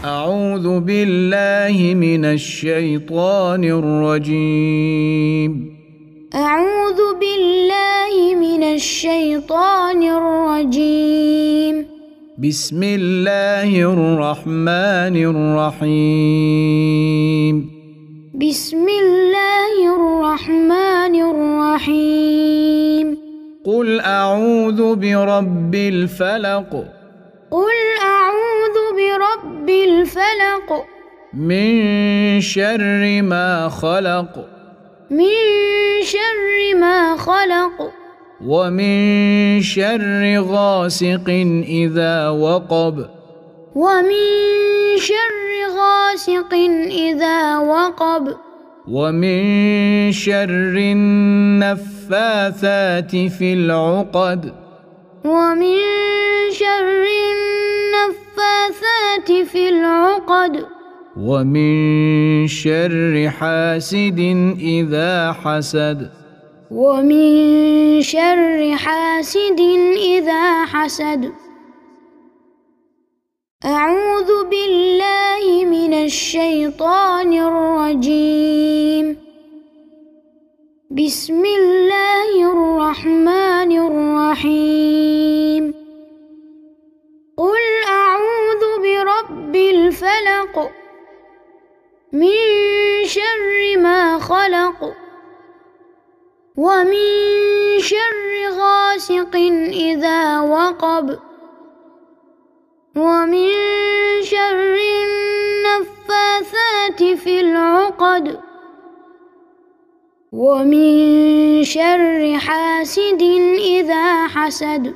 أعوذ بالله من الشيطان الرجيم. أعوذ بالله من الشيطان الرجيم. بسم الله الرحمن الرحيم. بسم الله الرحمن الرحيم. قل أعوذ برب الفلق. قل أعوذ برب الفلق. من شر ما خلق. من شر ما خلق. ومن شر غاسق إذا وقب. ومن شر غاسق إذا وقب. ومن شر النفاثات في العقد. ومن شر النفاثات في العقد. ومن شر حاسد إذا حسد. ومن شر حاسد إذا حسد. أعوذ بالله من الشيطان الرجيم. بسم الله الرحمن الرحيم. قل أعوذ برب الفلق. من شر ما خلق. ومن شر غاسق إذا وقب. ومن شر النفاثات في العقد. ومن شر حاسد إذا حسد.